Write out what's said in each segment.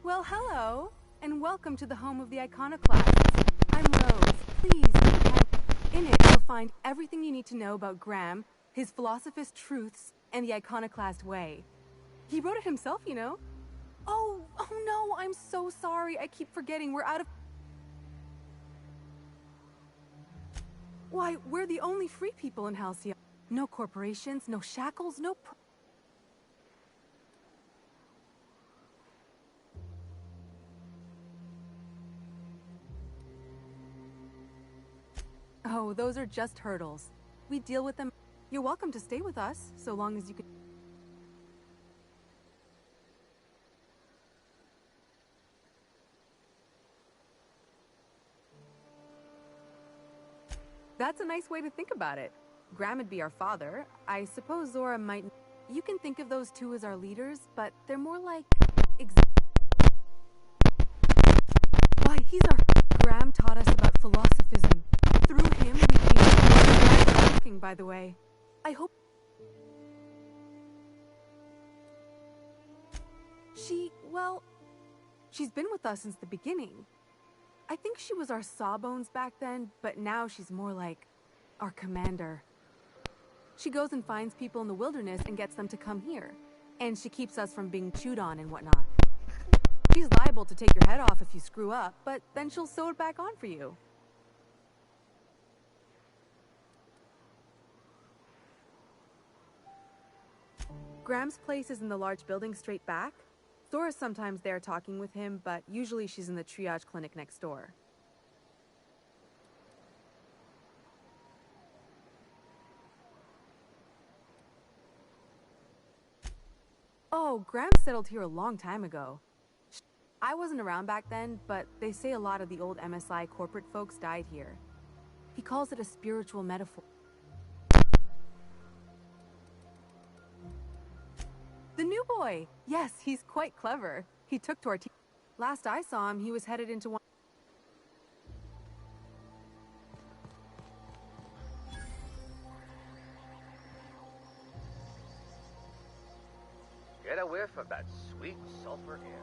Well, hello, and welcome to the home of the iconoclasts. I'm Rose. Please, come. In it, you'll find everything you need to know about Graham, his philosophist truths, and the iconoclast way. He wrote it himself, you know. Oh no, I'm so sorry. I keep forgetting. We're out of... Why, we're the only free people in Halcyon. No corporations, no shackles, no... Oh, those are just hurdles. We deal with them. You're welcome to stay with us, so long as you can... That's a nice way to think about it. Graham would be our father. I suppose Zora might... You can think of those two as our leaders, but they're more like... Why, he's our... Graham taught us about philosophism. Through him, we came to talking, by the way. I hope... Well... She's been with us since the beginning. I think she was our sawbones back then, but now she's more like our commander. She goes and finds people in the wilderness and gets them to come here. And she keeps us from being chewed on and whatnot. She's liable to take your head off if you screw up, but then she'll sew it back on for you. Graham's place is in the large building straight back. Zora's sometimes there talking with him, but usually she's in the triage clinic next door. Oh, Graham settled here a long time ago. I wasn't around back then, but they say a lot of the old MSI corporate folks died here. He calls it a spiritual metaphor. The new boy! Yes, he's quite clever. He took to our team. Last I saw him, he was headed into one... Get a whiff of that sweet sulfur air.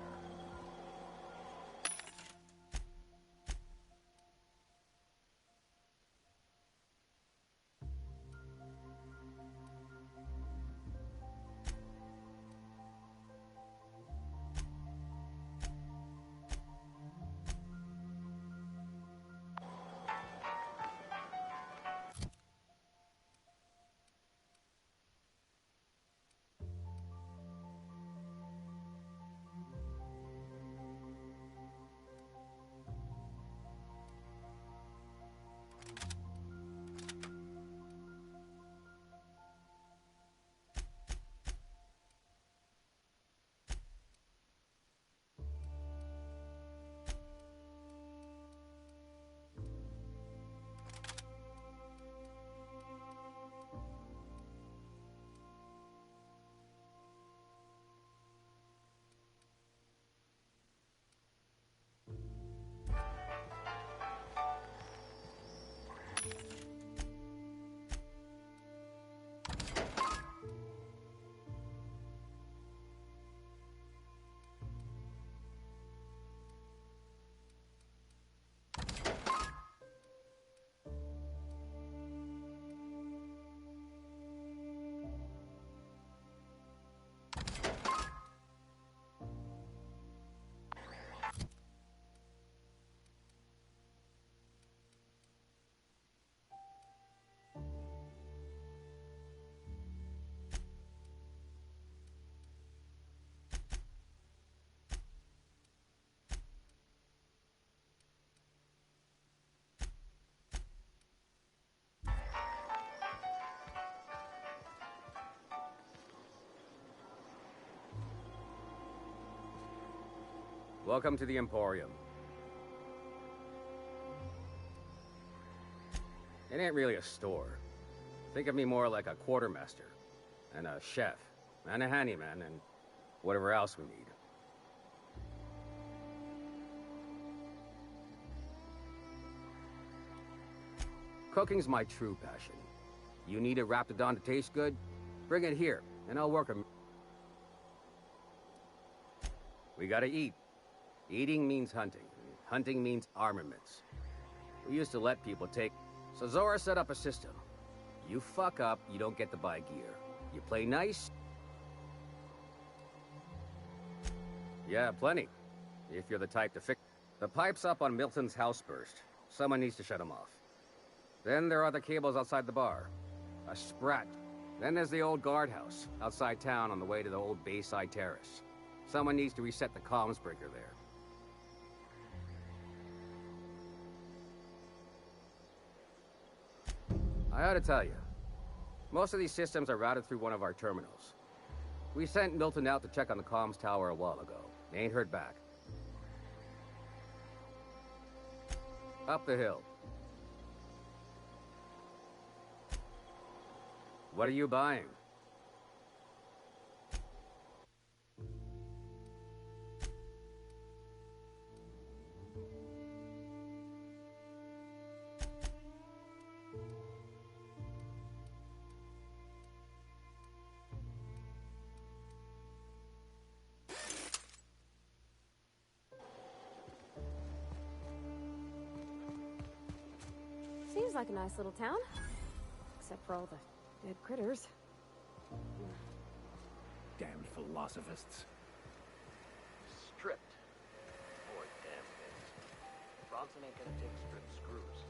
Welcome to the Emporium. It ain't really a store. Think of me more like a quartermaster, and a chef, and a handyman, and whatever else we need. Cooking's my true passion. You need a Raptidon to taste good? Bring it here, and I'll work 'em. We gotta eat. Eating means hunting. Hunting means armaments. We used to let people take... So Zora set up a system. You fuck up, you don't get to buy gear. You play nice... Yeah, plenty. If you're the type to fix... The pipes up on Milton's house burst. Someone needs to shut them off. Then there are the cables outside the bar. A sprat. Then there's the old guardhouse, outside town on the way to the old Bayside Terrace. Someone needs to reset the comms breaker there. I ought to tell you, most of these systems are routed through one of our terminals. We sent Milton out to check on the comms tower a while ago. Ain't heard back. Up the hill. What are you buying? Seems like a nice little town. Except for all the dead critters. Damned philosophists. Stripped. Boy, damn things. Bronson ain't gonna take stripped screws.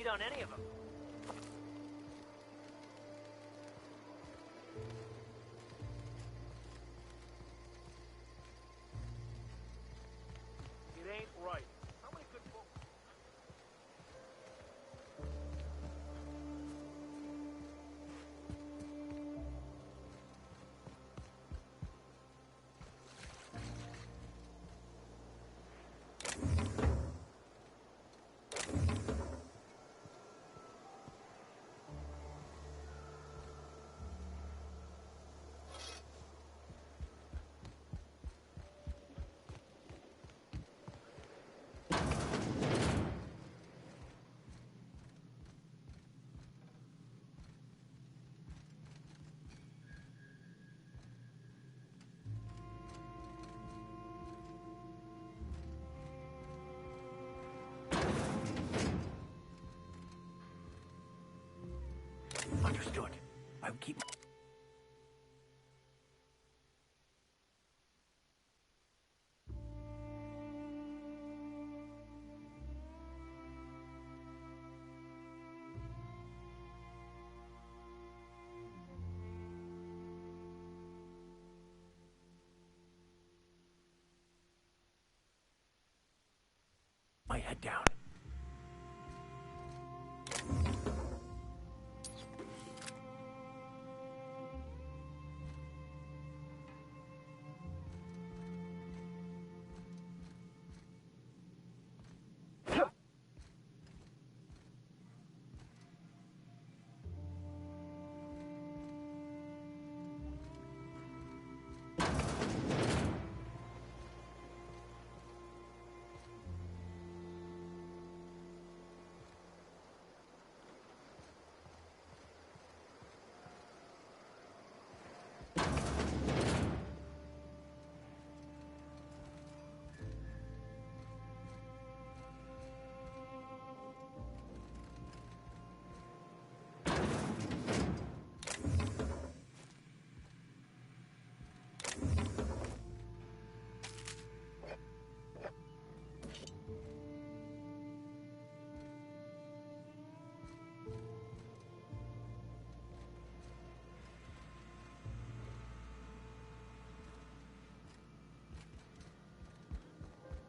on any of them. It ain't right. How many good folks? Understood. I will keep... my head down.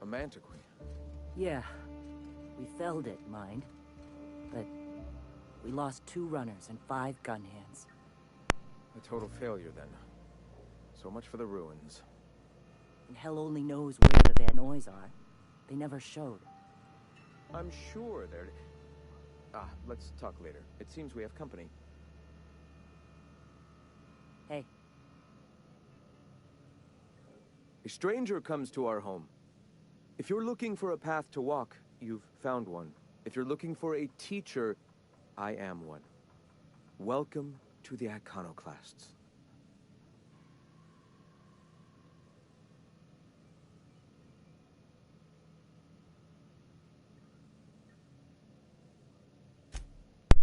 A mantiquin. Yeah, we felled it, mind. But we lost 2 runners and 5 gun hands. A total failure, then. So much for the ruins. And hell only knows where the Van Noys are. They never showed. I'm sure they're... let's talk later. It seems we have company. Hey. A stranger comes to our home. If you're looking for a path to walk, you've found one. If you're looking for a teacher, I am one. Welcome to the Iconoclasts.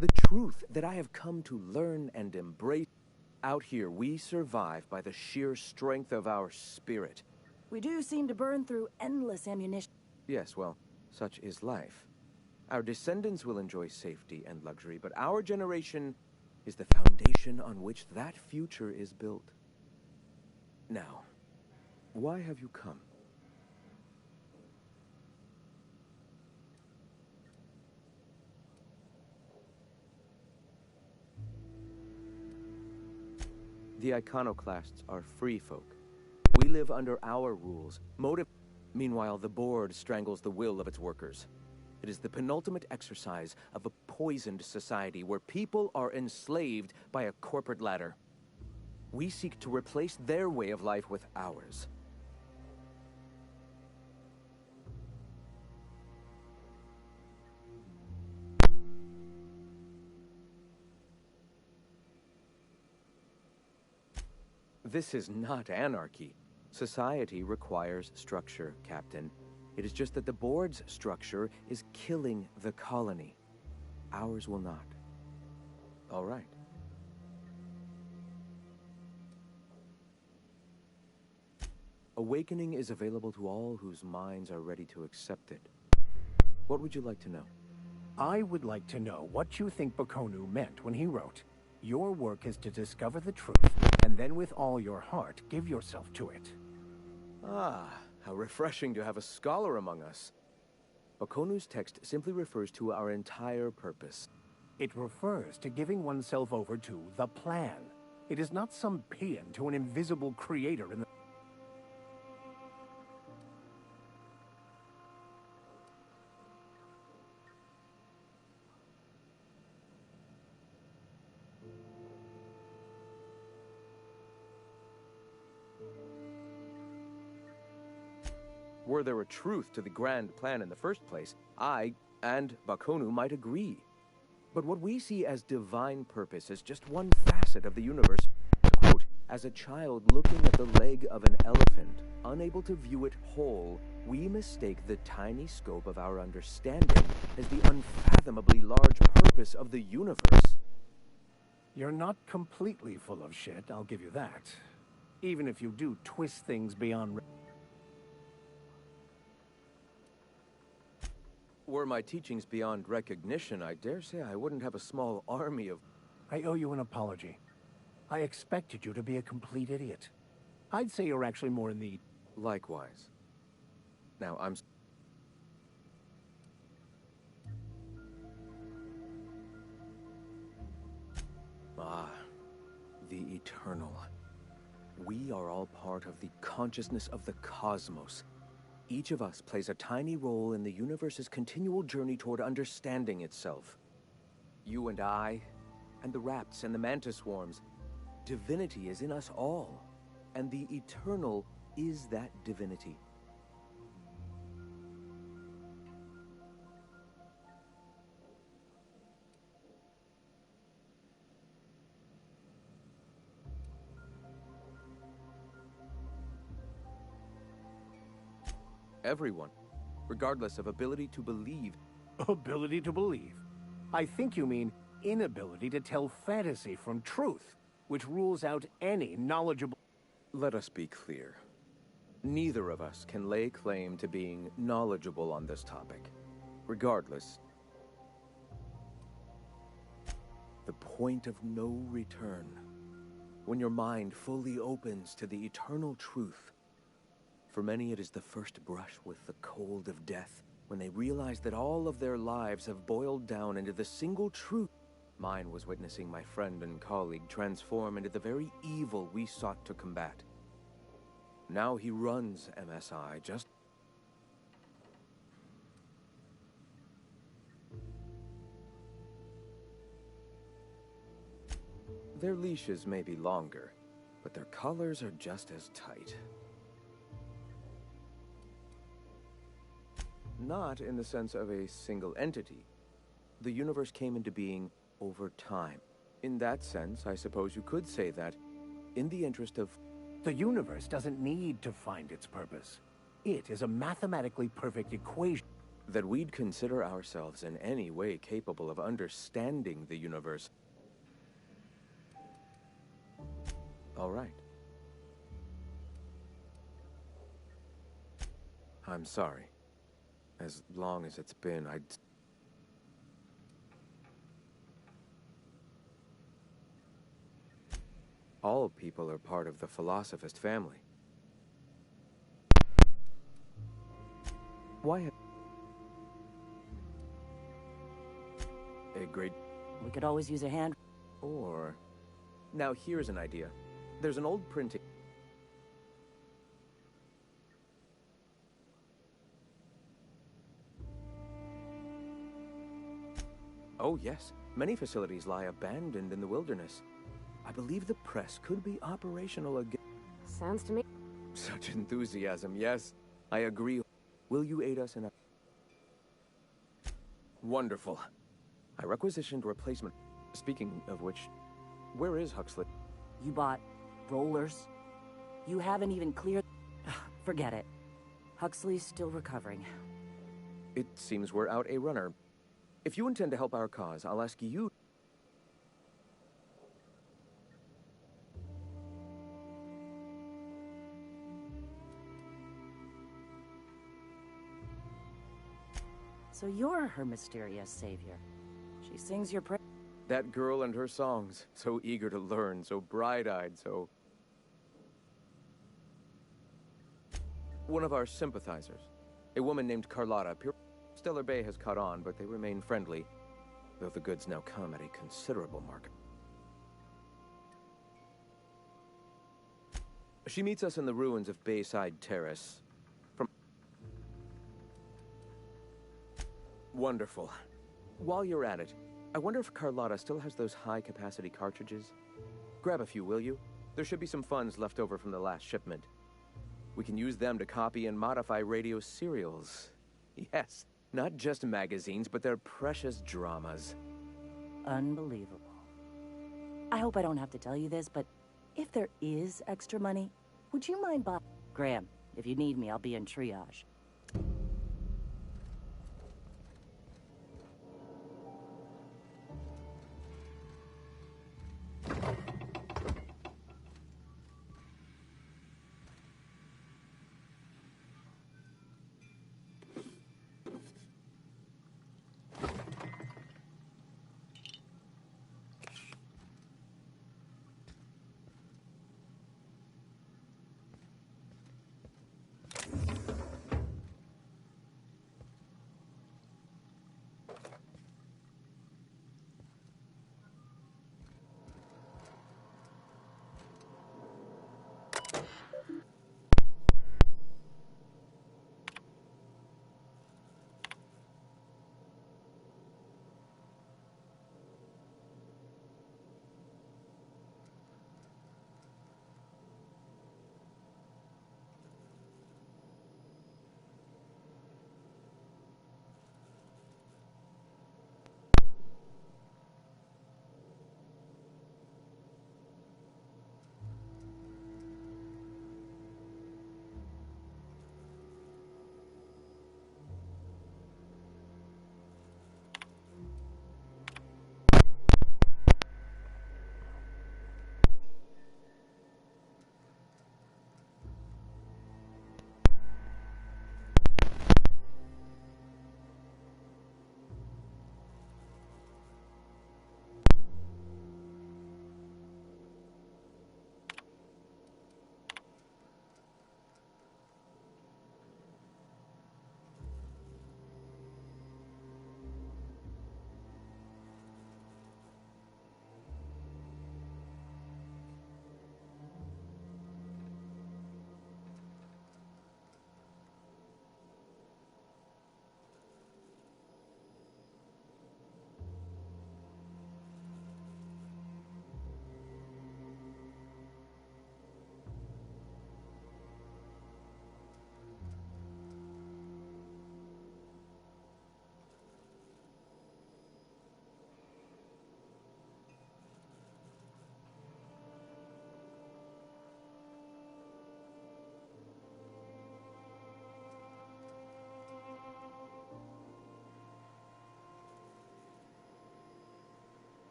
The truth that I have come to learn and embrace. Out here, we survive by the sheer strength of our spirit. We do seem to burn through endless ammunition. Yes, well, such is life. Our descendants will enjoy safety and luxury, but our generation is the foundation on which that future is built. Now, why have you come? The Iconoclasts are free folk. We live under our rules. Meanwhile, the board strangles the will of its workers. It is the penultimate exercise of a poisoned society where people are enslaved by a corporate ladder. We seek to replace their way of life with ours. This is not anarchy. Society requires structure, Captain. It is just that the board's structure is killing the colony. Ours will not. All right. Awakening is available to all whose minds are ready to accept it. What would you like to know? I would like to know what you think Bakonu meant when he wrote, "Your work is to discover the truth, and then with all your heart, give yourself to it." Ah, how refreshing to have a scholar among us. Bakonu's text simply refers to our entire purpose. It refers to giving oneself over to the plan. It is not some paean to an invisible creator in the... Were there a truth to the grand plan in the first place, I and Bakonu might agree. But what we see as divine purpose is just one facet of the universe. To quote, as a child looking at the leg of an elephant, unable to view it whole, we mistake the tiny scope of our understanding as the unfathomably large purpose of the universe. You're not completely full of shit, I'll give you that. Even if you do twist things beyond... Were my teachings beyond recognition, I dare say I wouldn't have a small army of... I owe you an apology. I expected you to be a complete idiot. I'd say you're actually more in the... Likewise. Now, I'm... Ah, the eternal. We are all part of the consciousness of the cosmos. Each of us plays a tiny role in the universe's continual journey toward understanding itself. You and I, and the rats and the mantis swarms. Divinity is in us all, and the eternal is that divinity. Everyone, regardless of ability to believe. Ability to believe. I think you mean inability to tell fantasy from truth, which rules out any knowledgeable... Let us be clear. Neither of us can lay claim to being knowledgeable on this topic. Regardless, the point of no return, when your mind fully opens to the eternal truth. For many, it is the first brush with the cold of death, when they realize that all of their lives have boiled down into the single truth. Mine was witnessing my friend and colleague transform into the very evil we sought to combat. Now he runs MSI just... Their leashes may be longer, but their collars are just as tight. Not in the sense of a single entity. The universe came into being over time. In that sense, I suppose you could say that, in the interest of... The universe doesn't need to find its purpose. It is a mathematically perfect equation. That we'd consider ourselves in any way capable of understanding the universe. All right. I'm sorry. As long as it's been, I'd... All people are part of the philosophist family. Why have... A great... We could always use a hand. Or... Now here's an idea. There's an old printing... Oh, yes. Many facilities lie abandoned in the wilderness. I believe the press could be operational again. Sounds to me. Such enthusiasm, yes. I agree. Will you aid us in a... Wonderful. I requisitioned replacement. Speaking of which, where is Huxley? You bought rollers? You haven't even cleared... Forget it. Huxley's still recovering. It seems we're out a runner. If you intend to help our cause, I'll ask you... So you're her mysterious savior. She sings your praise. That girl and her songs, so eager to learn, so bright-eyed, so... One of our sympathizers, a woman named Carlotta. Stellar Bay has caught on, but they remain friendly, though the goods now come at a considerable market. She meets us in the ruins of Bayside Terrace. Wonderful. While you're at it, I wonder if Carlotta still has those high-capacity cartridges? Grab a few, will you? There should be some funds left over from the last shipment. We can use them to copy and modify radio serials. Yes, not just magazines, but their precious dramas. Unbelievable. I hope I don't have to tell you this, but if there is extra money, would you mind buying... Graham, if you need me, I'll be in triage.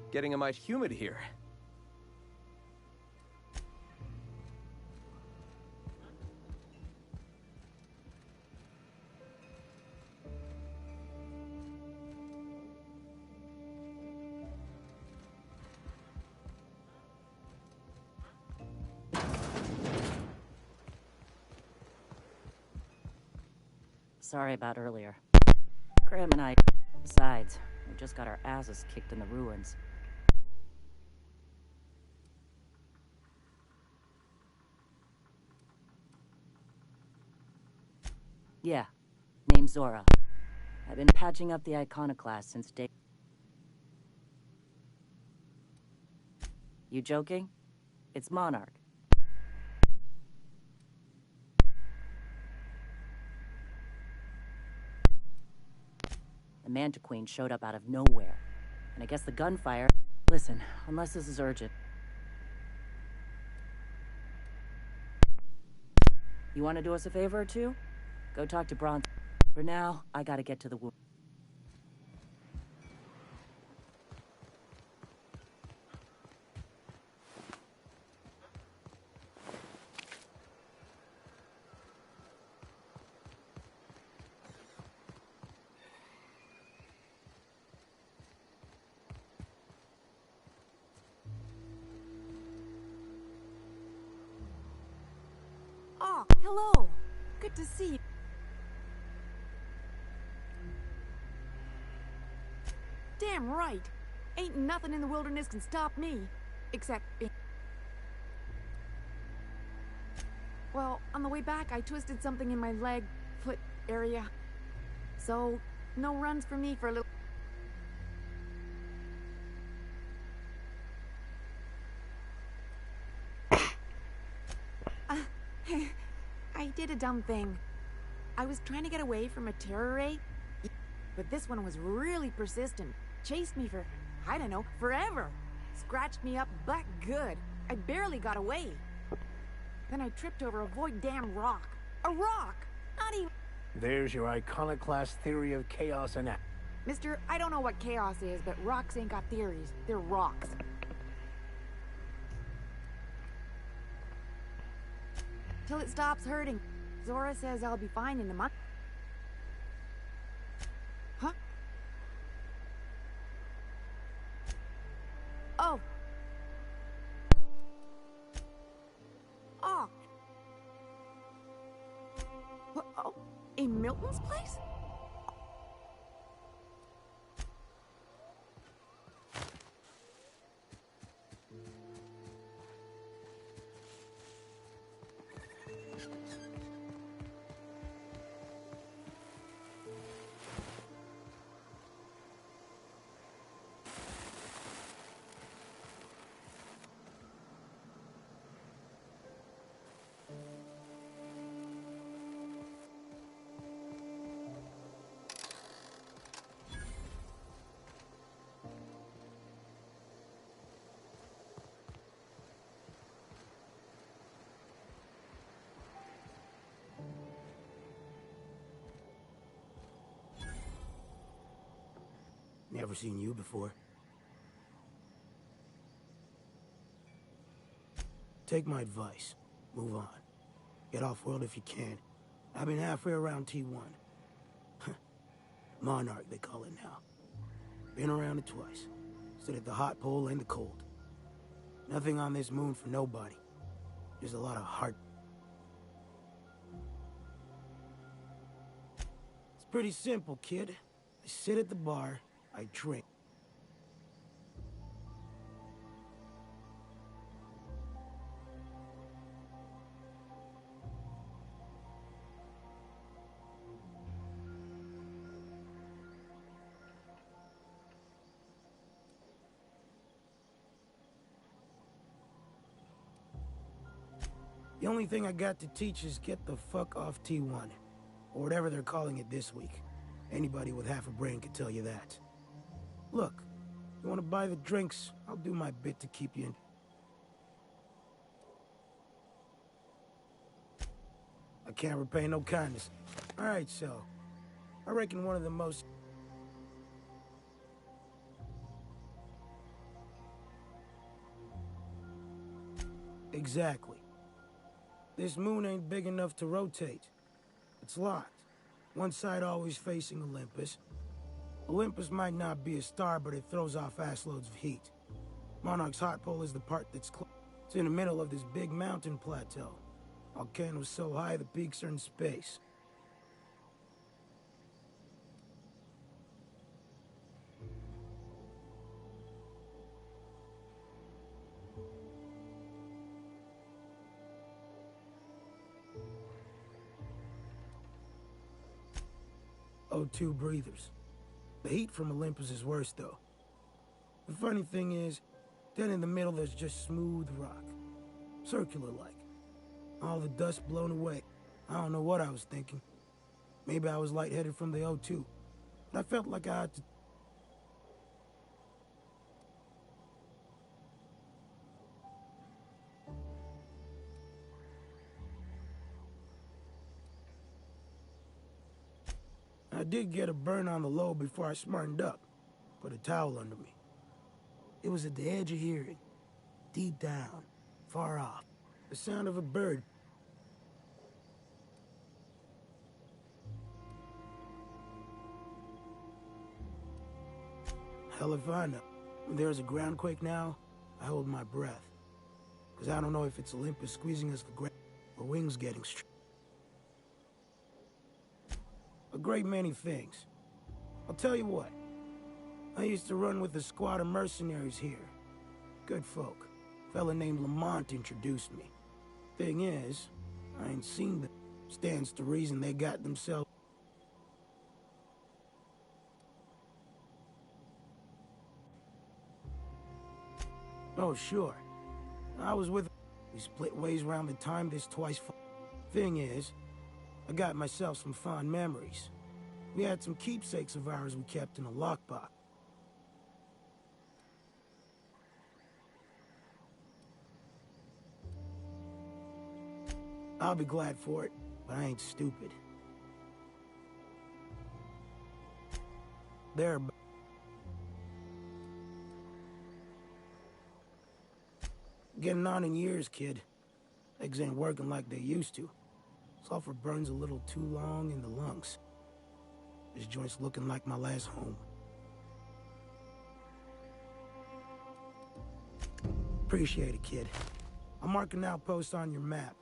Getting a mite humid here. Sorry about earlier. Graham and I... Besides, we just got our asses kicked in the ruins. Yeah. Name's Zora. I've been patching up the iconoclast since day... You joking? It's Monarch. The Mantiqueen showed up out of nowhere. And I guess the gunfire... Listen, unless this is urgent. You want to do us a favor or two? Go talk to Bronze. For now, I gotta get to the wound. Oh, hello. Good to see you. Damn right. Ain't nothing in the wilderness can stop me. Except... Well, on the way back, I twisted something in my leg, foot area. So, no runs for me for a little... I did a dumb thing. I was trying to get away from a terror ray, but this one was really persistent. Chased me for, I don't know, forever. Scratched me up but good. I barely got away. Then I tripped over a void damn rock. A rock! Not even... There's your iconoclast theory of chaos and act. Mister, I don't know what chaos is, but rocks ain't got theories. They're rocks. Till it stops hurting. Zora says I'll be fine in a month. Huh? Oh. Oh. What? Oh. In Milton's place? Never seen you before. Take my advice. Move on. Get off-world if you can. I've been halfway around T1. Monarch, they call it now. Been around it twice. Stood at the hot pole and the cold. Nothing on this moon for nobody. Just a lot of heart. It's pretty simple, kid. I sit at the bar, I drink. The only thing I got to teach is get the fuck off T1. Or whatever they're calling it this week. Anybody with half a brain could tell you that. Look, you want to buy the drinks, I'll do my bit to keep you in. I can't repay no kindness. Alright, so, I reckon one of the most... Exactly. This moon ain't big enough to rotate. It's locked. One side always facing Olympus. Olympus might not be a star, but it throws off assloads of heat. Monarch's hot pole is the part that's it's in the middle of this big mountain plateau. Volcano's so high the peaks are in space. O2 breathers. The heat from Olympus is worse, though. The funny thing is, then in the middle there's just smooth rock. Circular-like. All the dust blown away. I don't know what I was thinking. Maybe I was lightheaded from the O2. But I felt like I had to... I did get a burn on the low before I smartened up. Put a towel under me. It was at the edge of hearing. Deep down. Far off. The sound of a bird. Hell if I know. When there's a groundquake now, I hold my breath. Because I don't know if it's Olympus squeezing us the ground or wings getting straight. A great many things. I'll tell you what. I used to run with a squad of mercenaries here. Good folk. A fella named Lamont introduced me. Thing is, I ain't seen them. Stands to reason they got themselves... Oh, sure. I was with... We split ways around the time this twice... Thing is, I got myself some fond memories. We had some keepsakes of ours we kept in a lockbox. I'll be glad for it, but I ain't stupid. There. Getting on in years, kid. Legs ain't working like they used to. Sulfur burns a little too long in the lungs. This joint's looking like my last home. Appreciate it, kid. I'll mark an outpost on your map.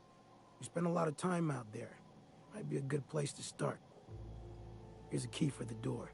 You spend a lot of time out there. Might be a good place to start. Here's a key for the door.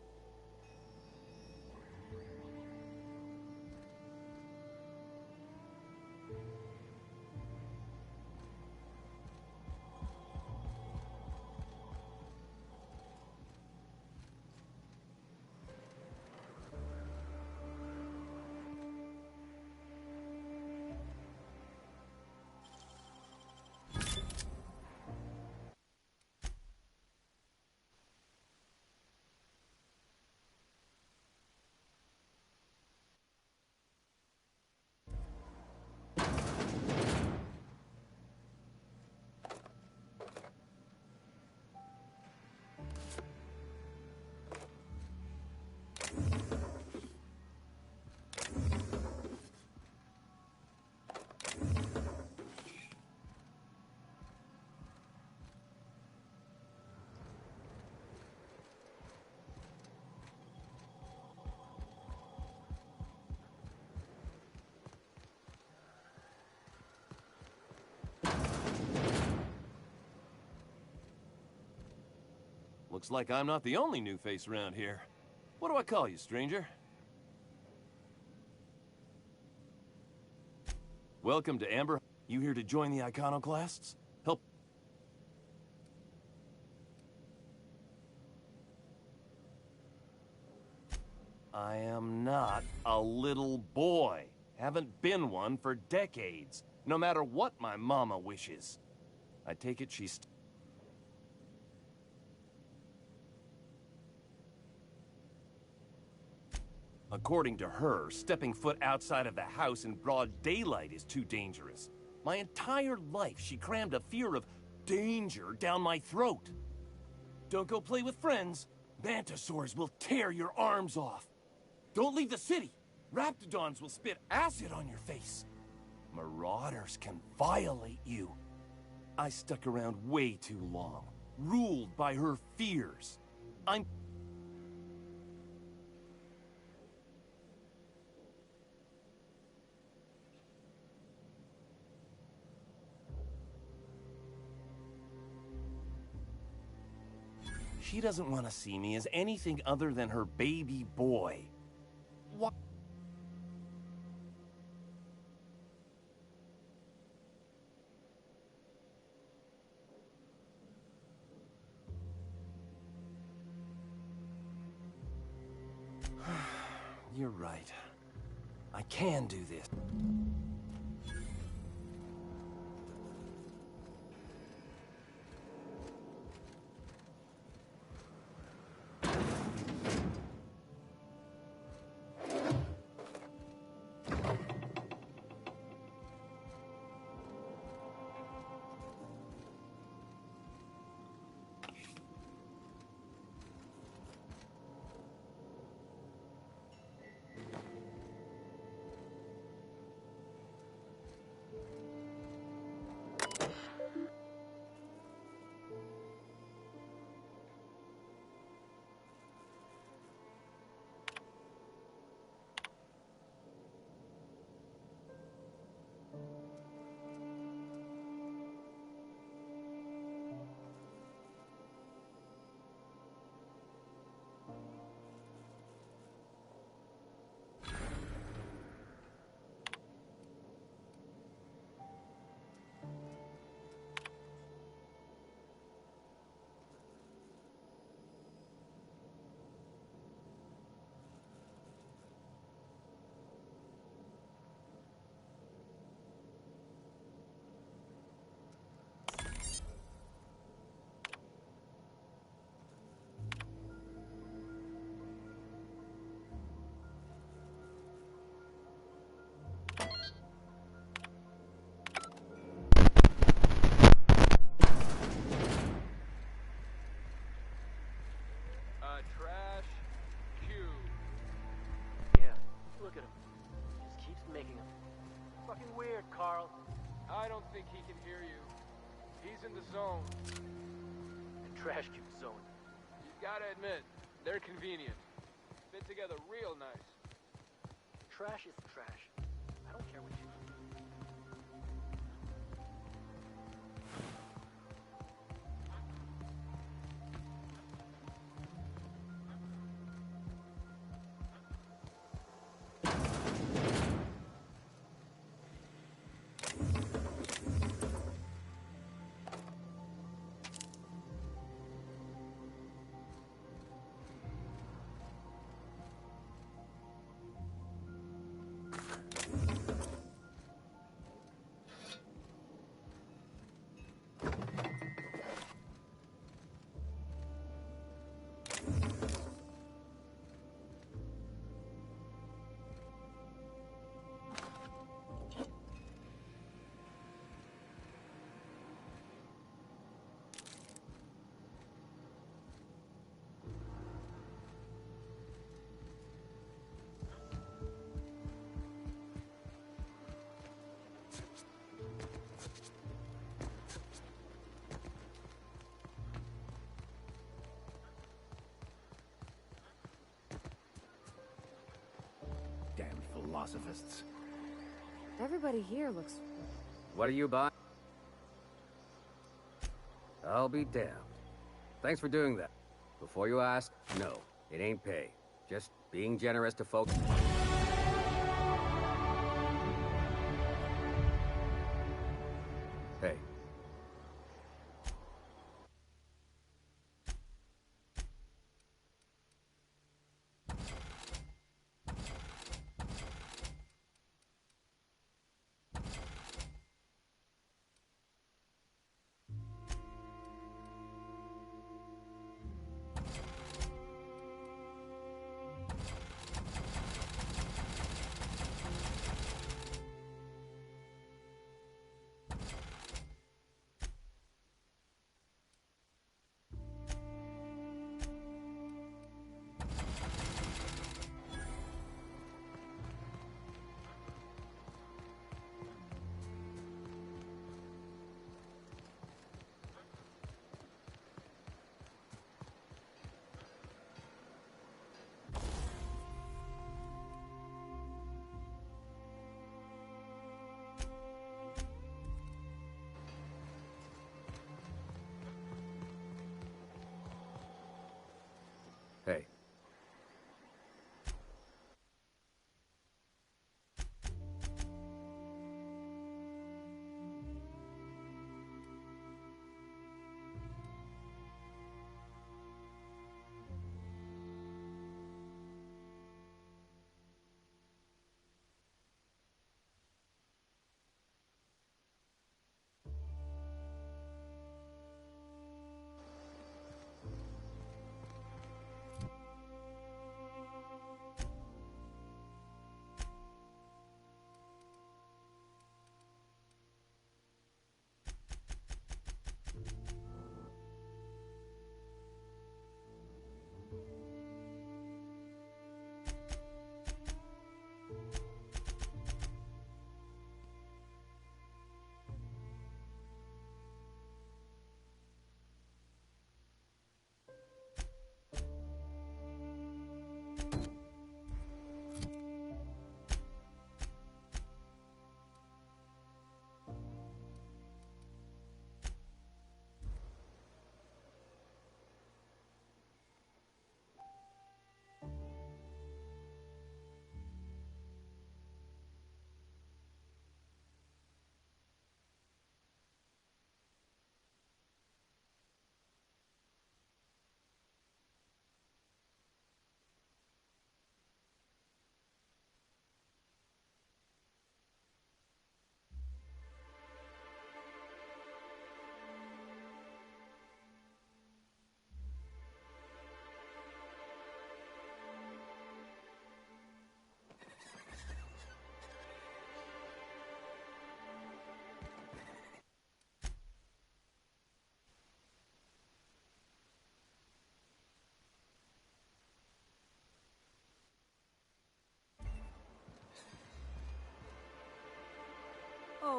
Looks like I'm not the only new face around here. What do I call you, stranger? Welcome to Amber. You here to join the iconoclasts? Help. I am not a little boy. Haven't been one for decades, no matter what my mama wishes. I take it she's... According to her, stepping foot outside of the house in broad daylight is too dangerous. My entire life, she crammed a fear of danger down my throat. Don't go play with friends. Mantisaurs will tear your arms off. Don't leave the city. Raptidons will spit acid on your face. Marauders can violate you. I stuck around way too long, ruled by her fears. I'm... She doesn't want to see me as anything other than her baby boy. What? You're right. I can do this. Trash Q. Yeah, look at him. Just keeps making them. Fucking weird, Carl. I don't think he can hear you. He's in the zone. The trash cube zone. You gotta admit, they're convenient. Fit together real nice. Trash is trash. I don't care what you do. Damn philosophists. Everybody here looks... What are you buying? I'll be damned. Thanks for doing that. Before you ask, no, it ain't pay. Just being generous to folks. Hey.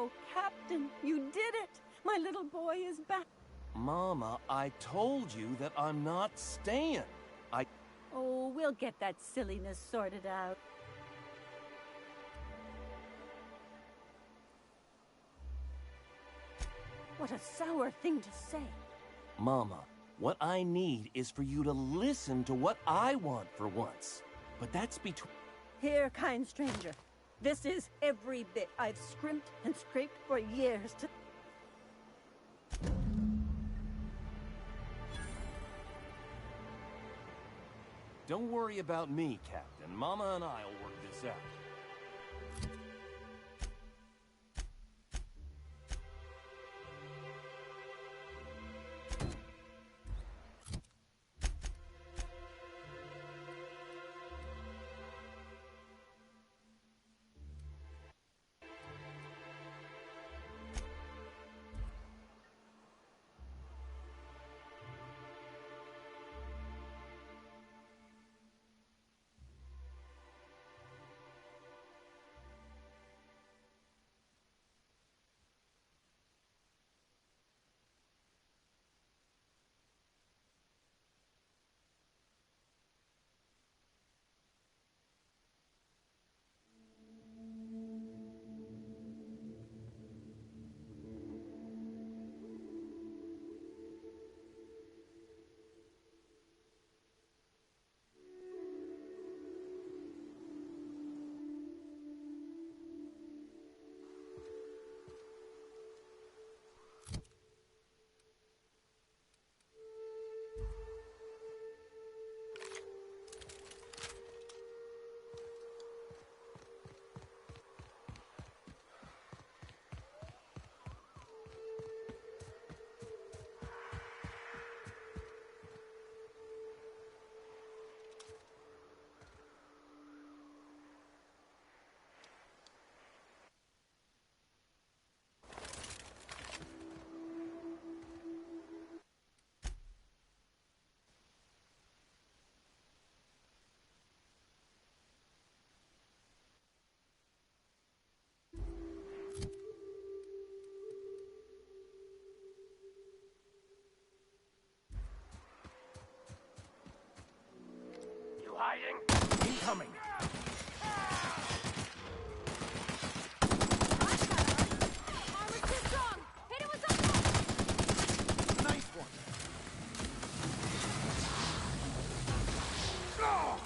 Oh, Captain, you did it! My little boy is back. Mama, I told you that I'm not staying. Oh, we'll get that silliness sorted out. What a sour thing to say. Mama, what I need is for you to listen to what I want for once. But that's between... Here, kind stranger. This is every bit I've scrimped and scraped for years to... Don't worry about me, Captain. Mama and I'll work this out. Hiding? Incoming! Nice one! Oh,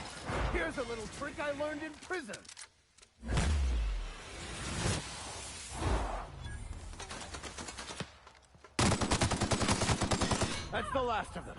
here's a little trick I learned in prison! That's the last of them.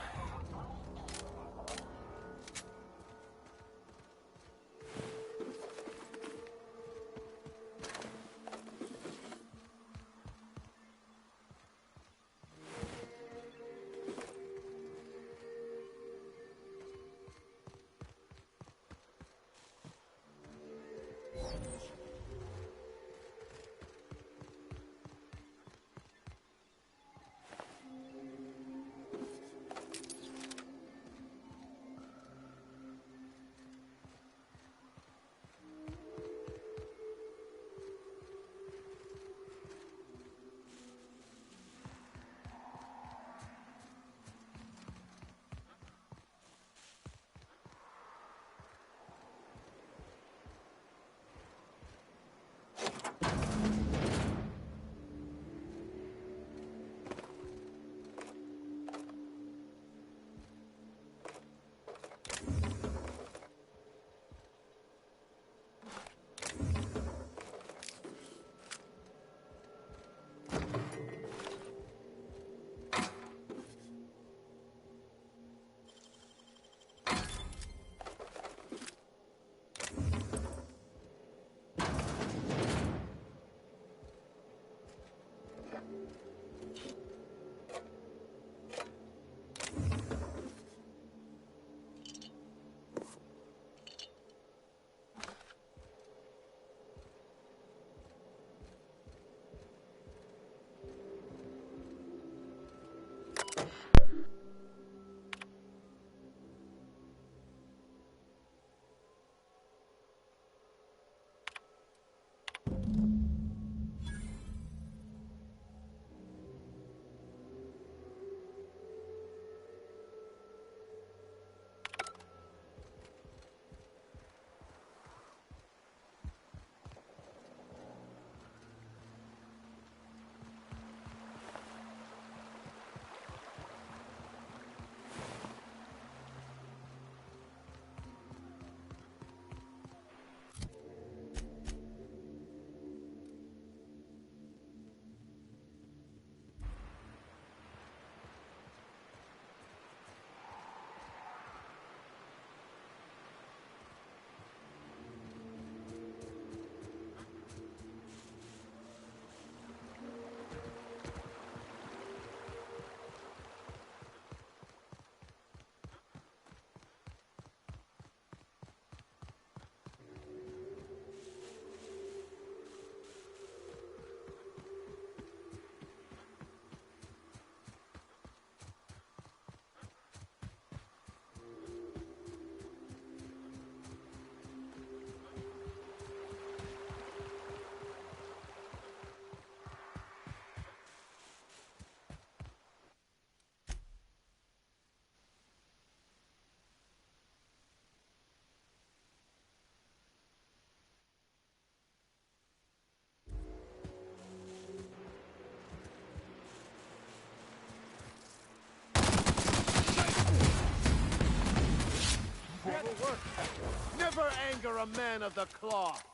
longer a man of the cloth.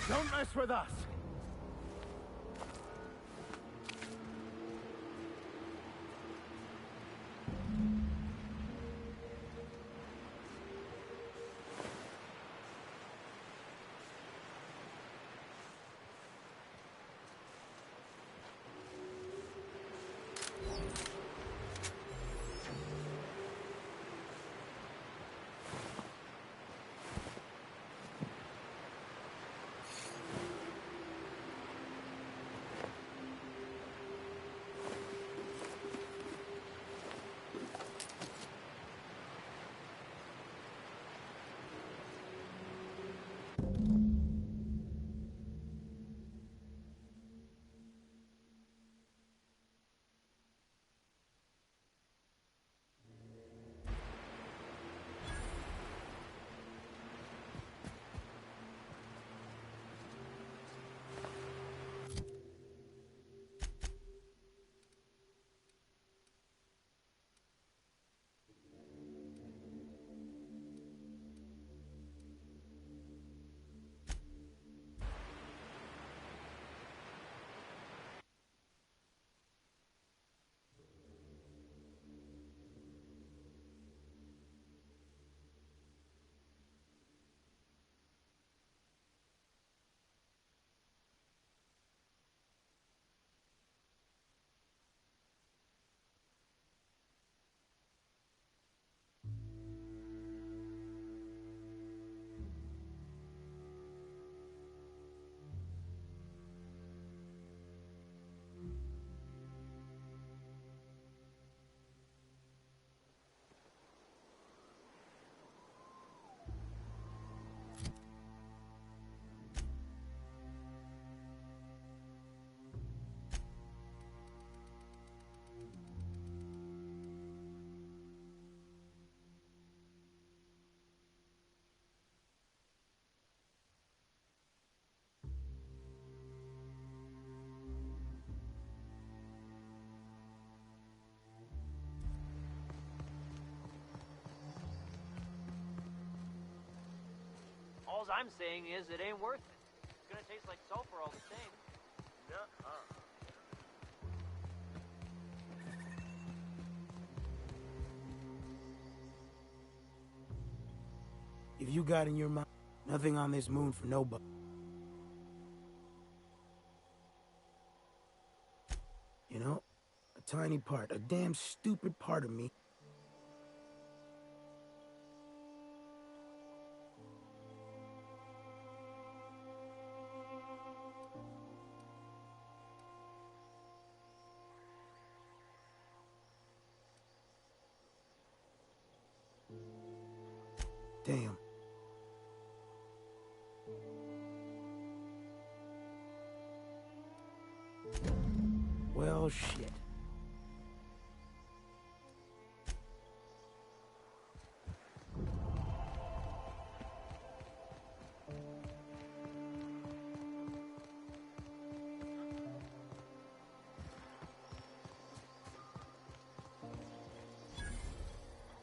Don't mess with us! All I'm saying is it ain't worth it. It's gonna taste like sulfur all the same. Nuh-uh. If you got in your mind, nothing on this moon for nobody. You know, a tiny part, a damn stupid part of me. Damn. Well, shit.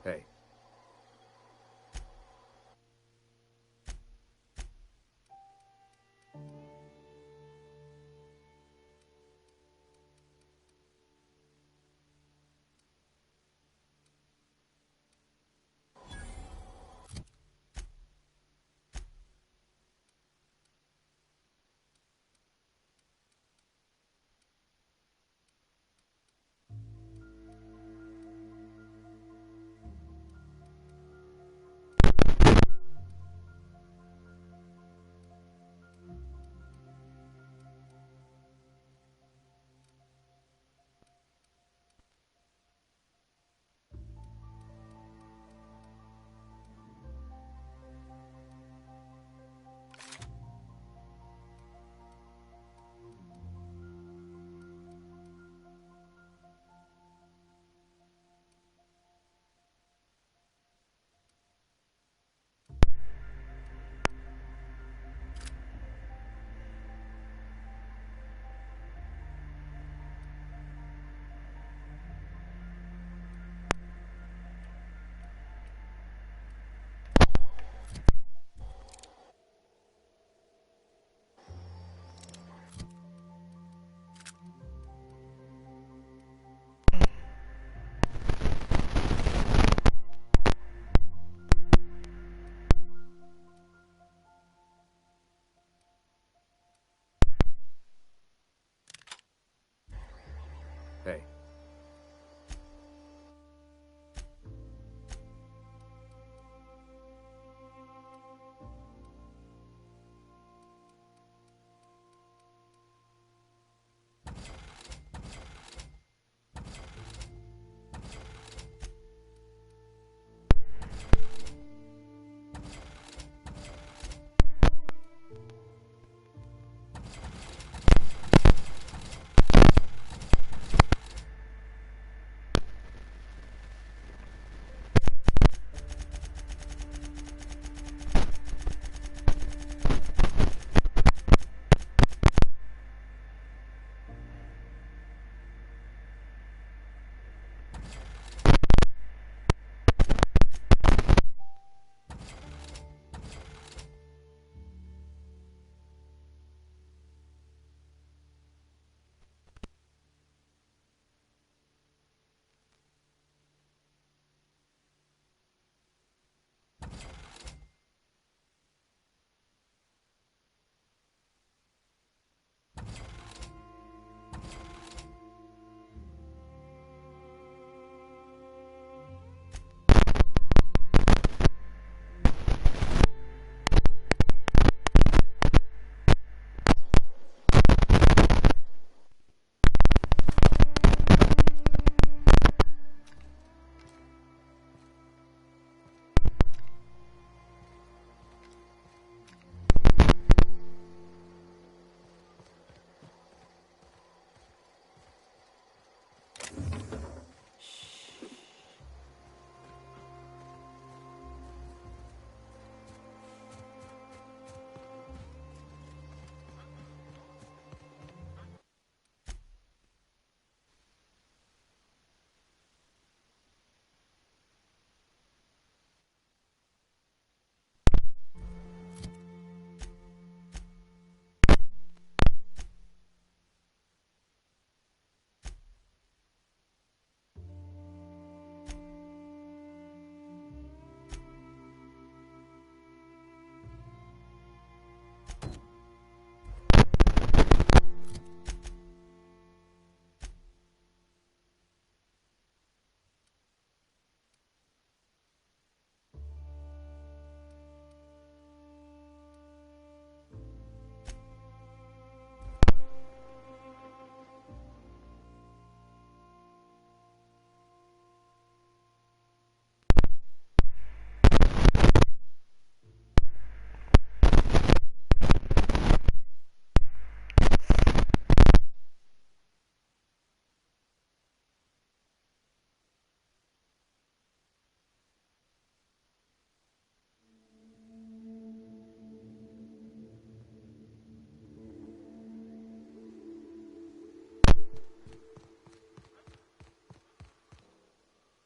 Hey.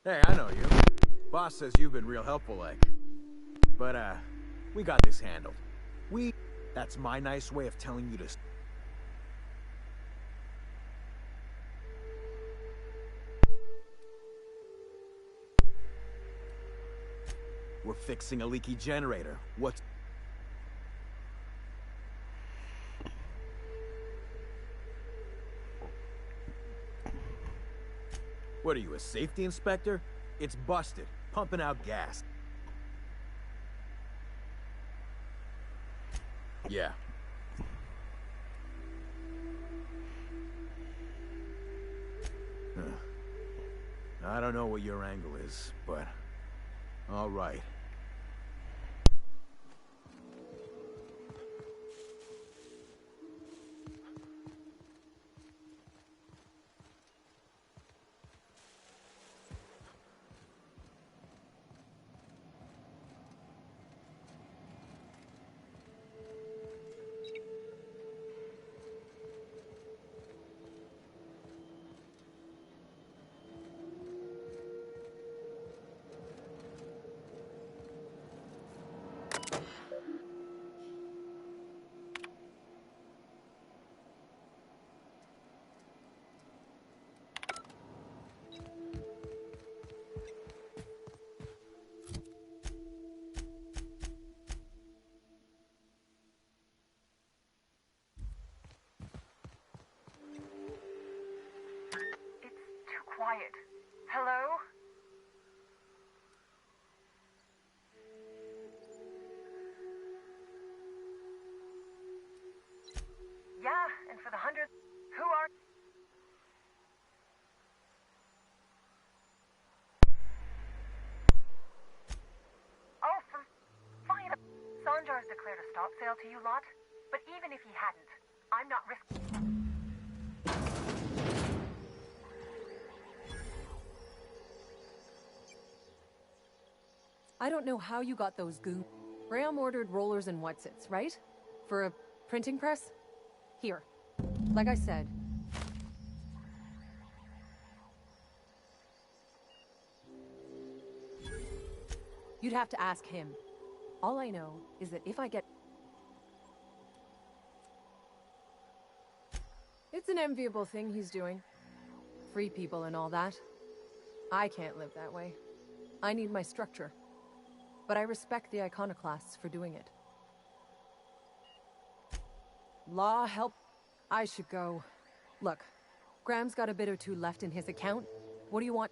Hey, I know you. Boss says you've been real helpful, like. But, we got this handled. That's my nice way of telling you to... We're fixing a leaky generator. What's... What are you, a safety inspector? It's busted, pumping out gas. Yeah. I don't know what your angle is, but... all right. Quiet. Hello? Yeah, and for the 100th, who are... Oh, for fine. Sanjar's declared a stop sale to you lot, but even if he hadn't, I'm not risking... I don't know how you got those goo. Graham ordered rollers and whatsits, right? For a printing press? Here. Like I said. You'd have to ask him. All I know is that if I get... It's an enviable thing he's doing. Free people and all that. I can't live that way. I need my structure. But I respect the iconoclasts for doing it. Law help. I should go. Look, Graham's got a bit or two left in his account. What do you want?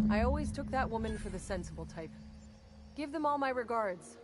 I always took that woman for the sensible type. Give them all my regards.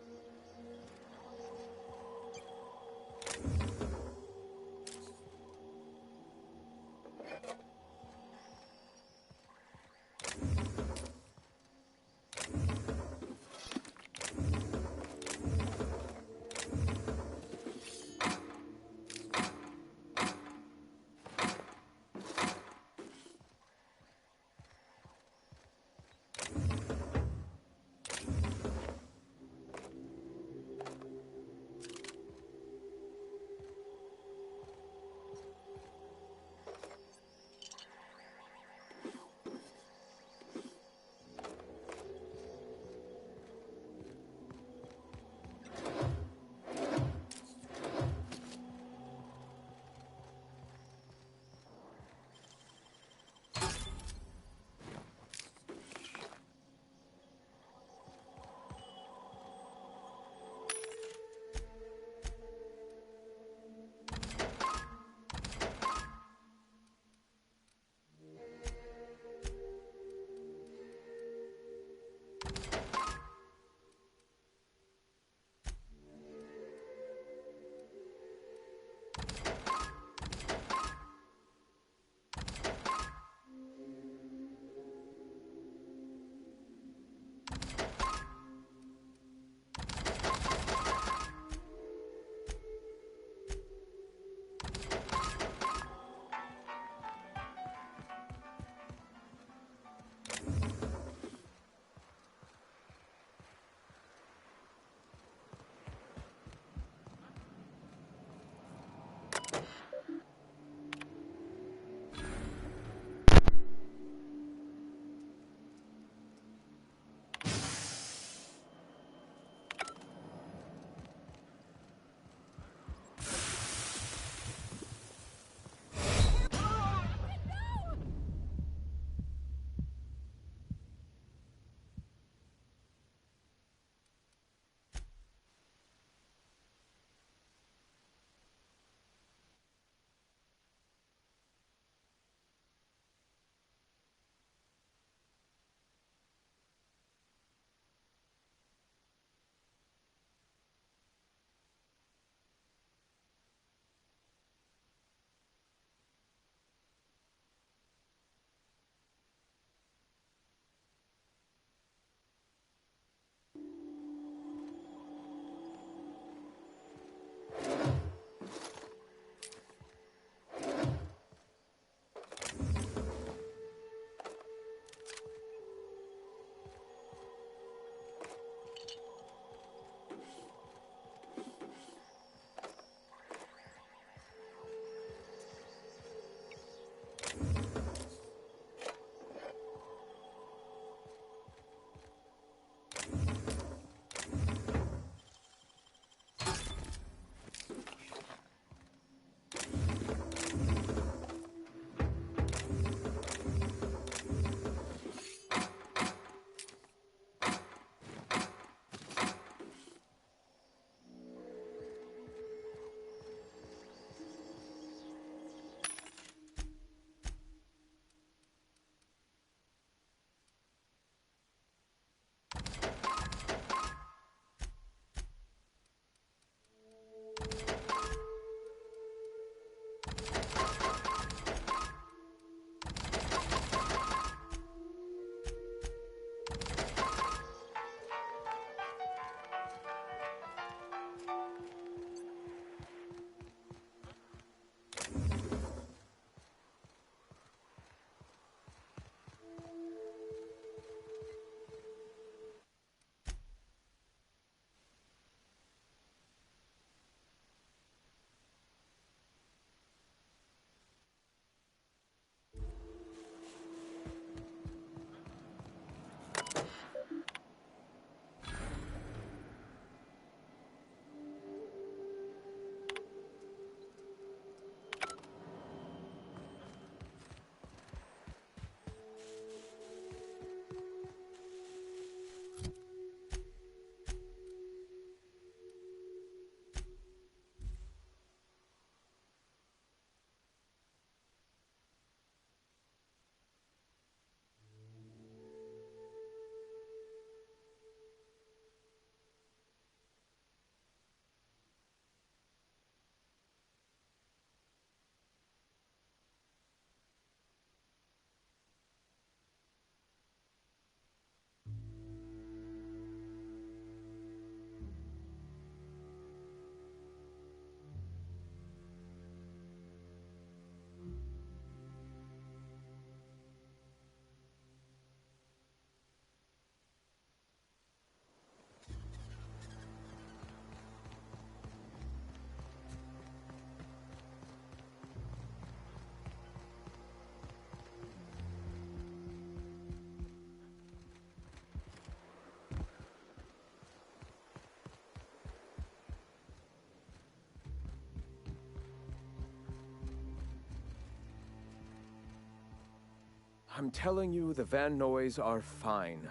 I'm telling you, the Van Noys are fine.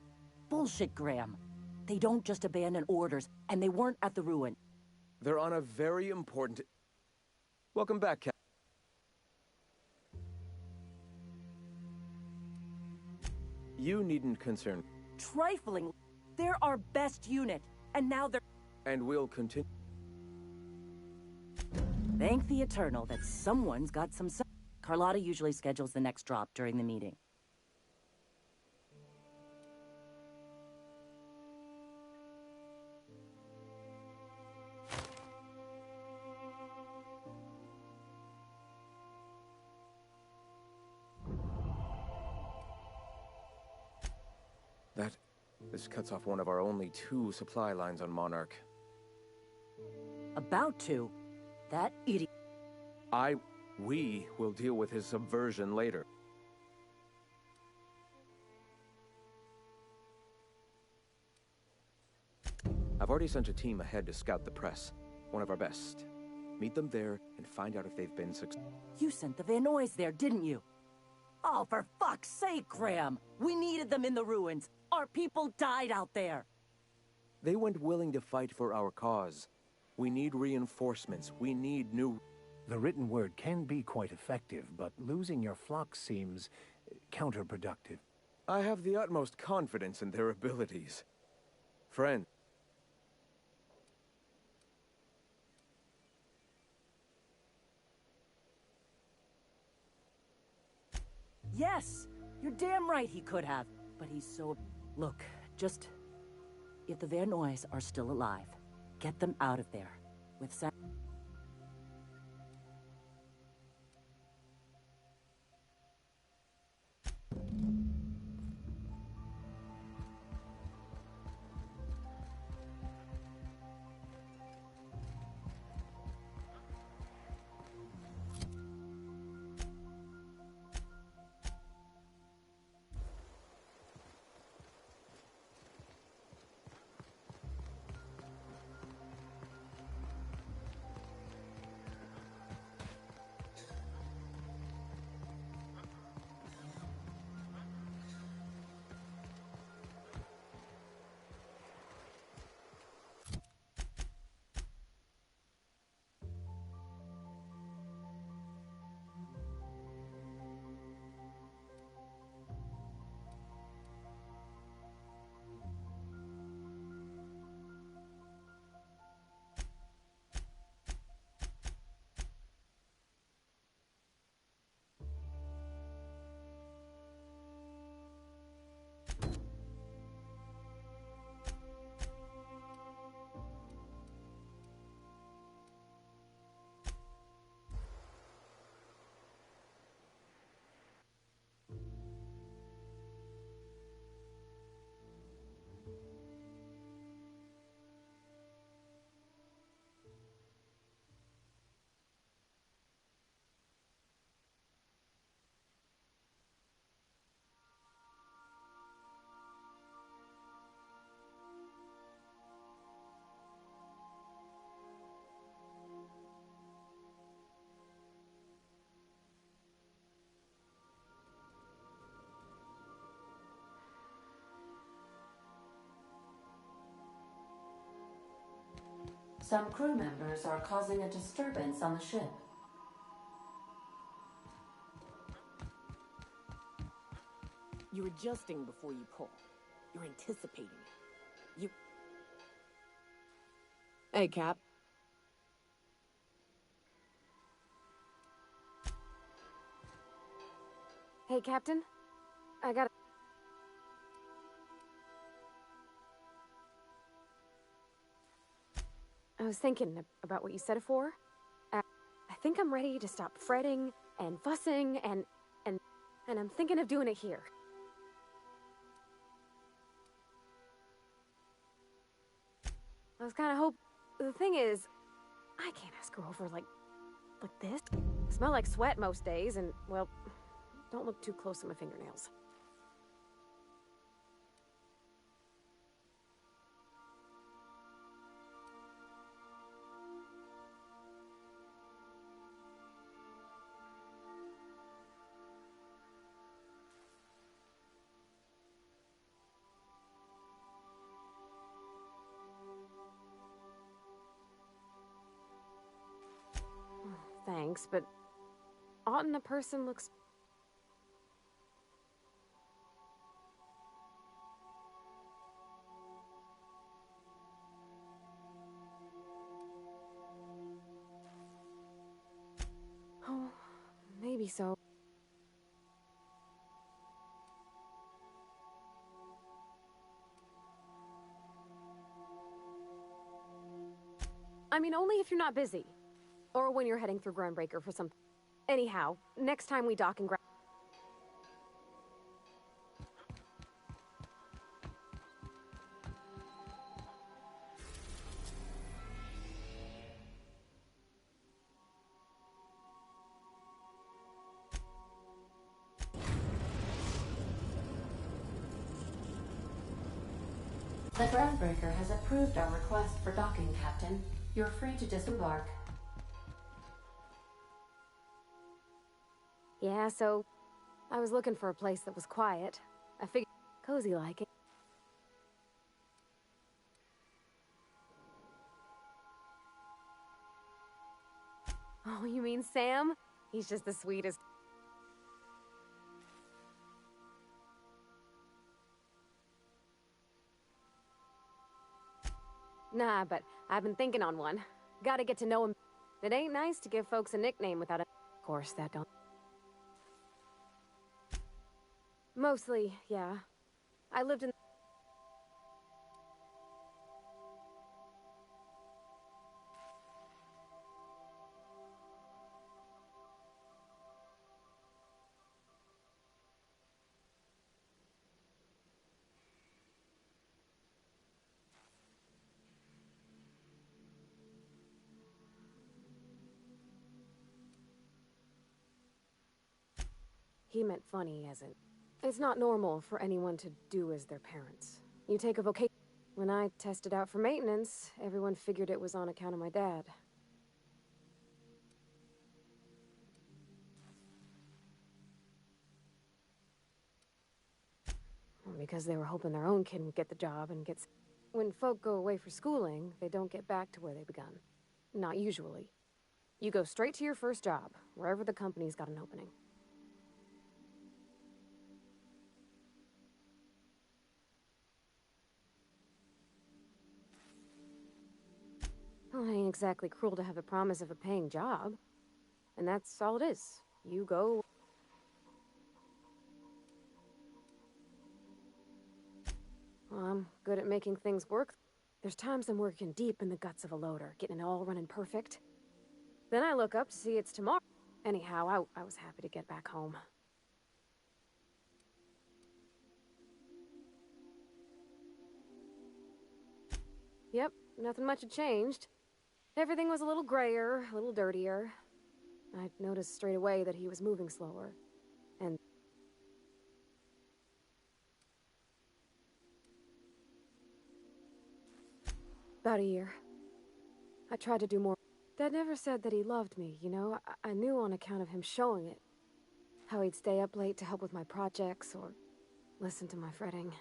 Bullshit, Graham. They don't just abandon orders, and they weren't at the ruin. They're on a very important... Welcome back, Cap. You needn't concern. Trifling. They're our best unit, and now they're... And we'll continue. Thank the Eternal that someone's got some... Carlotta usually schedules the next drop during the meeting. This cuts off one of our only 2 supply lines on Monarch. About to. That idiot... We will deal with his subversion later. I've already sent a team ahead to scout the press. One of our best. Meet them there and find out if they've been successful. You sent the Van Noys there, didn't you? Oh, for fuck's sake, Graham! We needed them in the ruins! Our people died out there! They went willing to fight for our cause. We need reinforcements. We need new... The written word can be quite effective, but losing your flock seems counterproductive. I have the utmost confidence in their abilities. Friend. Yes! You're damn right he could have. But he's so... Look, just... If the Van Noys are still alive, get them out of there. With Sam... Some crew members are causing a disturbance on the ship. You're adjusting before you pull. You're anticipating. You... Hey, Cap. Hey, Captain. I was thinking about what you said before. I think I'm ready to stop fretting and fussing and I'm thinking of doing it here. I was kind of the thing is, I can't ask her over like this. I smell like sweat most days and, well, don't look too close at my fingernails. thanks, but oughtn't a person looks... Oh, maybe so. I mean, only if you're not busy. Or when you're heading through Groundbreaker for some... Anyhow, next time we dock and grab... The Groundbreaker has approved our request for docking, Captain. You're free to disembark. Yeah, so... I was looking for a place that was quiet. I figured cozy like it. Oh, you mean Sam? He's just the sweetest. Nah, but I've been thinking on one. Gotta get to know him. It ain't nice to give folks a nickname without a... Of course, that don't... Mostly, yeah. I lived in... He meant funny, as in... It's not normal for anyone to do as their parents. You take a vocation... When I tested out for maintenance, everyone figured it was on account of my dad. Well, because they were hoping their own kid would get the job and get... When folk go away for schooling, they don't get back to where they begun. Not usually. You go straight to your first job, wherever the company's got an opening. Well, it ain't exactly cruel to have a promise of a paying job. And that's all it is. You go... Well, I'm good at making things work. There's times I'm working deep in the guts of a loader, getting it all running perfect. Then I look up to see it's tomorrow. Anyhow, I was happy to get back home. Yep, nothing much had changed. Everything was a little grayer, a little dirtier. I noticed straight away that he was moving slower. And... About a year. I tried to do more. Dad never said that he loved me, you know? I knew on account of him showing it. How he'd stay up late to help with my projects, or listen to my fretting.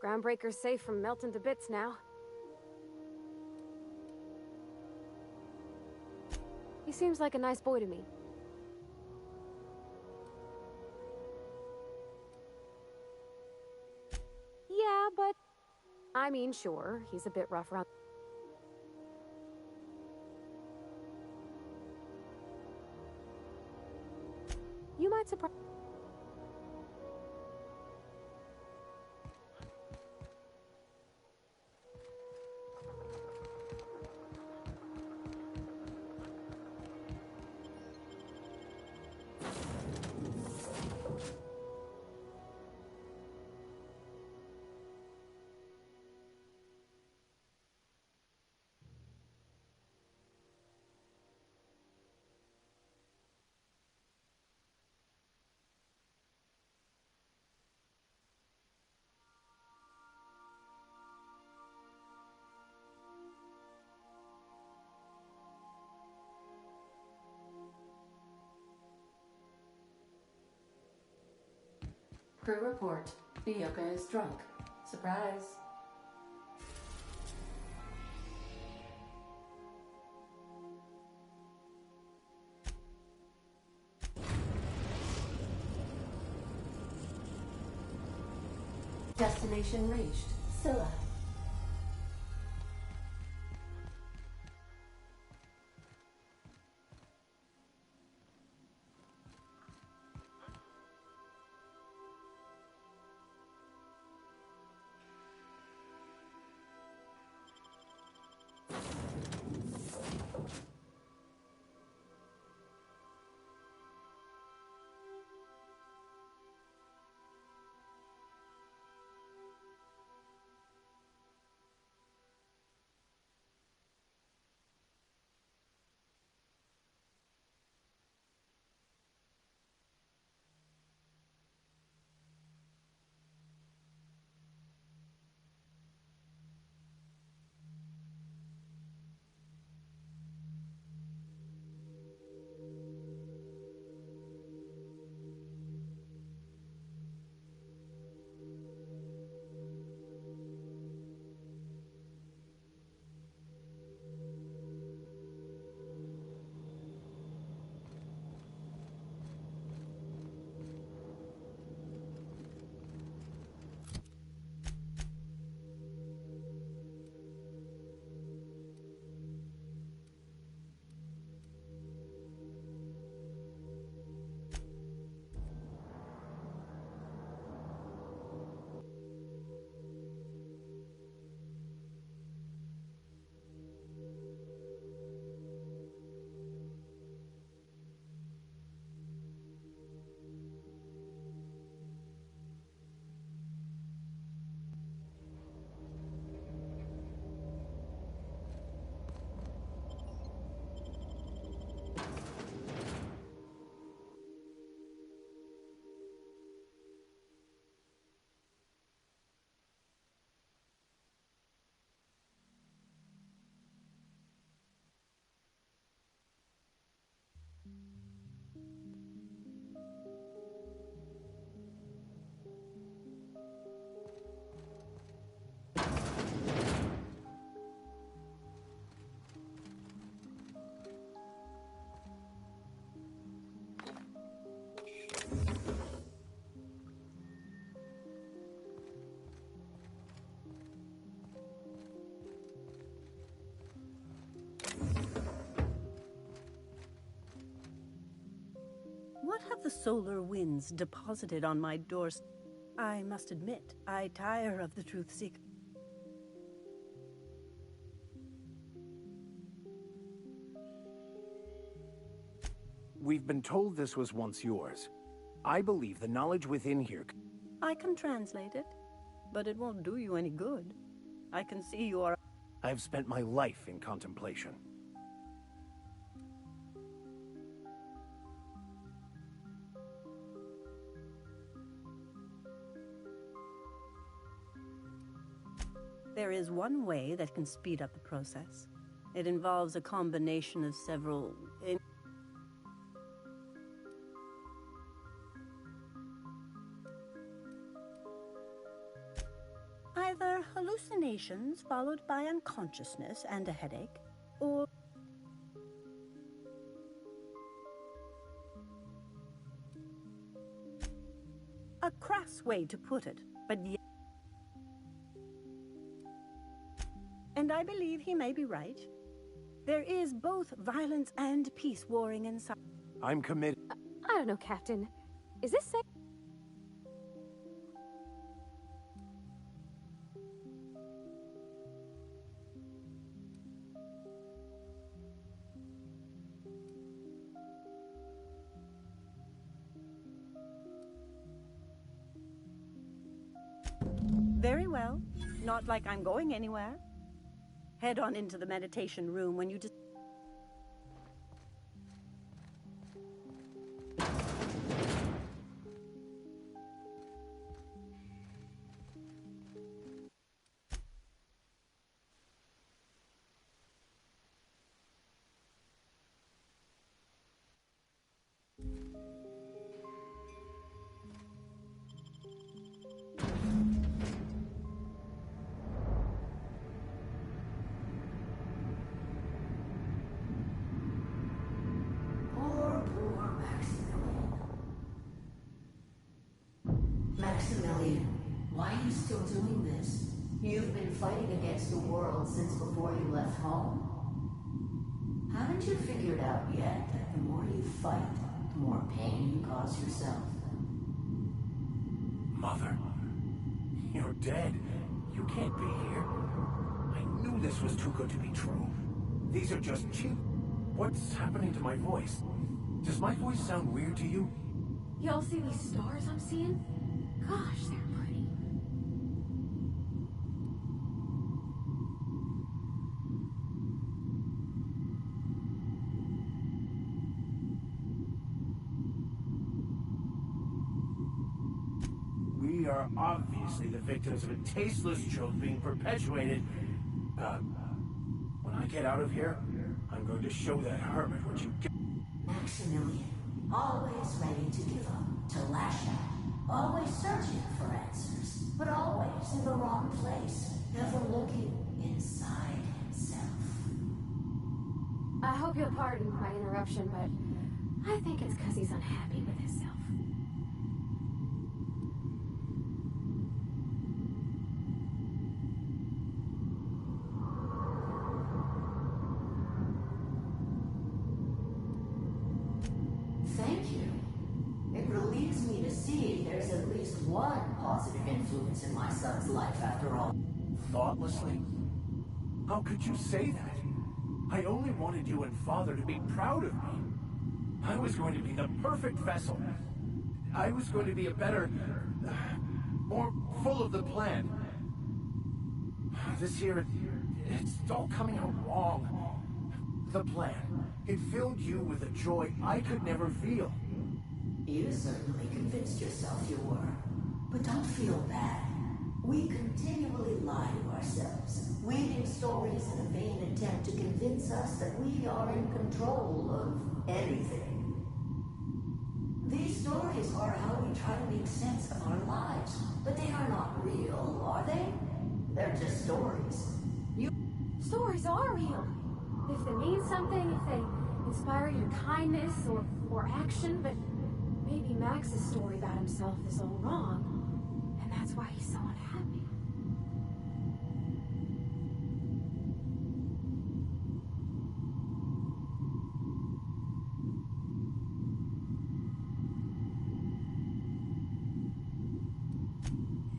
Groundbreaker's safe from melting to bits now. He seems like a nice boy to me. Yeah, but I mean, sure, he's a bit rough around. You might surprise. Crew report. Bioka is drunk. Surprise. Destination reached. Scylla. What have the solar winds deposited on my doorstep? I must admit, I tire of the truth seeker. We've been told this was once yours. I believe the knowledge within here... I can translate it, but it won't do you any good. I can see you are... I have spent my life in contemplation. There is one way that can speed up the process. It involves a combination of several... Either hallucinations followed by unconsciousness and a headache, or... A crass way to put it, but yet... and I believe he may be right. There is both violence and peace warring inside. I'm committed. I don't know, Captain. Is this safe? Very well. Not like I'm going anywhere. Head on into the meditation room when you just... Maximilian, why are you still doing this? You've been fighting against the world since before you left home. Haven't you figured out yet that the more you fight, the more pain you cause yourself? Mother, you're dead. You can't be here. I knew this was too good to be true. These are just cheap. What's happening to my voice? Does my voice sound weird to you? Y'all see these stars I'm seeing? Gosh, they're pretty. We are obviously the victims of a tasteless joke being perpetuated. When I get out of here, I'm going to show that hermit what you get. Maximilian, always ready to give up, to lash out. Always searching for answers, but always in the wrong place, never looking inside himself. I hope you'll pardon my interruption, but I think it's because he's unhappy with himself. Thank you. It relieves me to see there's at least one positive influence in my son's life after all. Thoughtlessly? How could you say that? I only wanted you and Father to be proud of me. I was going to be the perfect vessel. I was going to be a better... more full of the plan. This year, it's all coming out wrong. The plan. It filled you with a joy I could never feel. You certainly convinced yourself you were. But don't feel bad. We continually lie to ourselves, weaving stories in a vain attempt to convince us that we are in control of anything. These stories are how we try to make sense of our lives, but they are not real, are they? They're just stories. Stories are real. If they mean something, if they inspire your kindness or action, but maybe Max's story about himself is all wrong, and that's why he's so unhappy.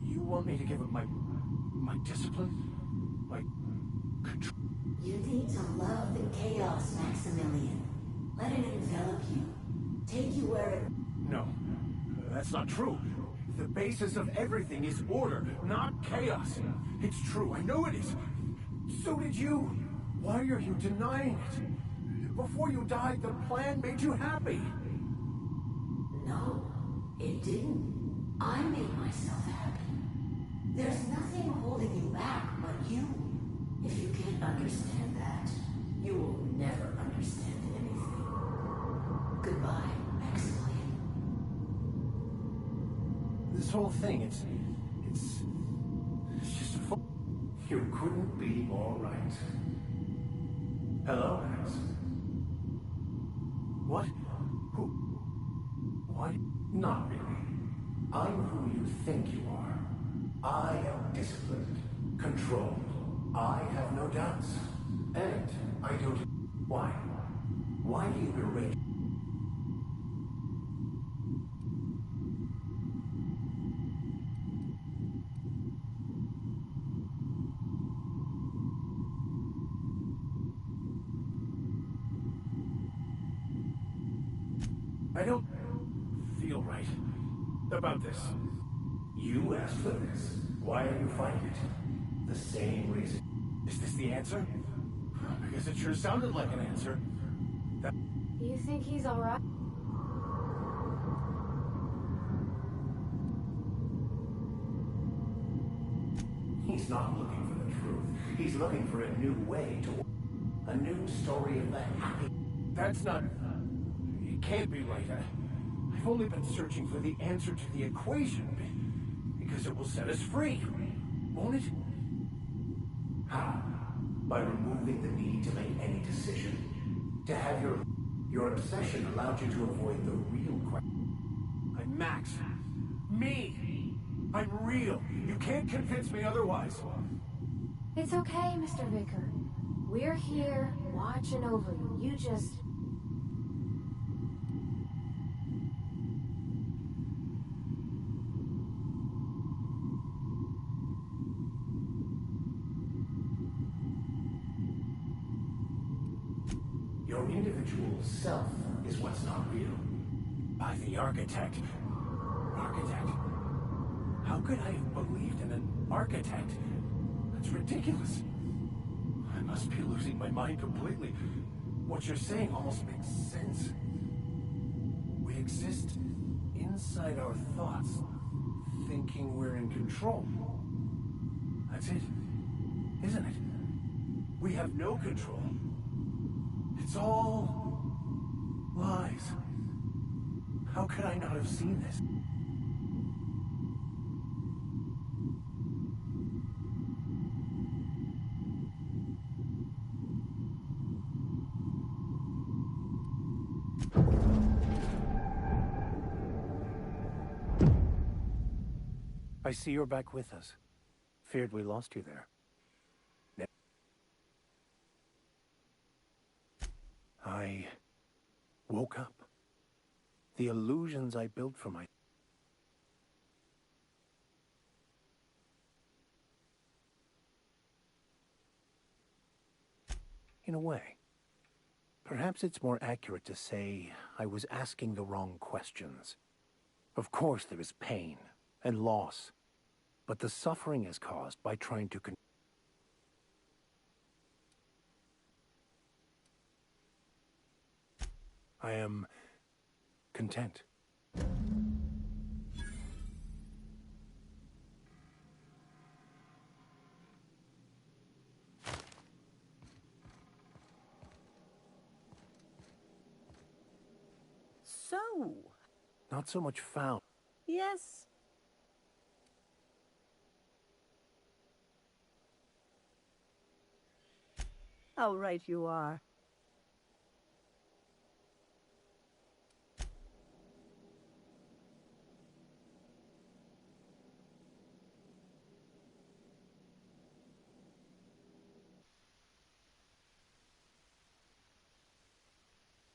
You want me to give up my discipline? My control? You need to love the chaos, Maximilian. Let it envelop you. Take you where it... No, that's not true. The basis of everything is order, not chaos. It's true, I know it is. So did you. Why are you denying it? Before you died, the plan made you happy. No, it didn't. I made myself happy. There's nothing holding you back but you. If you can't understand that, you will never understand anything. Goodbye, Maximilian. This whole thing, it's just a You couldn't be more right. Hello, Max. What? Who? What? Not really. I'm who you think you are. I am disciplined, controlled, I have no doubts. And I don't... Why? Why do you berate? I don't feel right about this. You asked for this. Why are you fighting it? The same reason. Is this the answer? Because it sure sounded like an answer. You think he's alright? He's not looking for the truth. He's looking for a new way to... A new story of the happy... That's not... It can't be right. I've only been searching for the answer to the equation. Because it will set us free. Won't it? How? By removing the need to make any decision. To have your obsession allowed you to avoid the real question. I'm Max. Me! I'm real. You can't convince me otherwise. It's okay, Mr. Vicker. We're here, watching over you. You just... Your individual self is what's not real. By the architect. Architect? How could I have believed in an architect? That's ridiculous. I must be losing my mind completely. What you're saying almost makes sense. We exist inside our thoughts, thinking we're in control. That's it, isn't it? We have no control. It's all lies. How could I not have seen this? I see you're back with us. Feared we lost you there. I woke up. The illusions I built for my... In a way. Perhaps it's more accurate to say I was asking the wrong questions. Of course there is pain and loss, but the suffering is caused by trying to I am content. So? Not so much found. Yes. How right you are.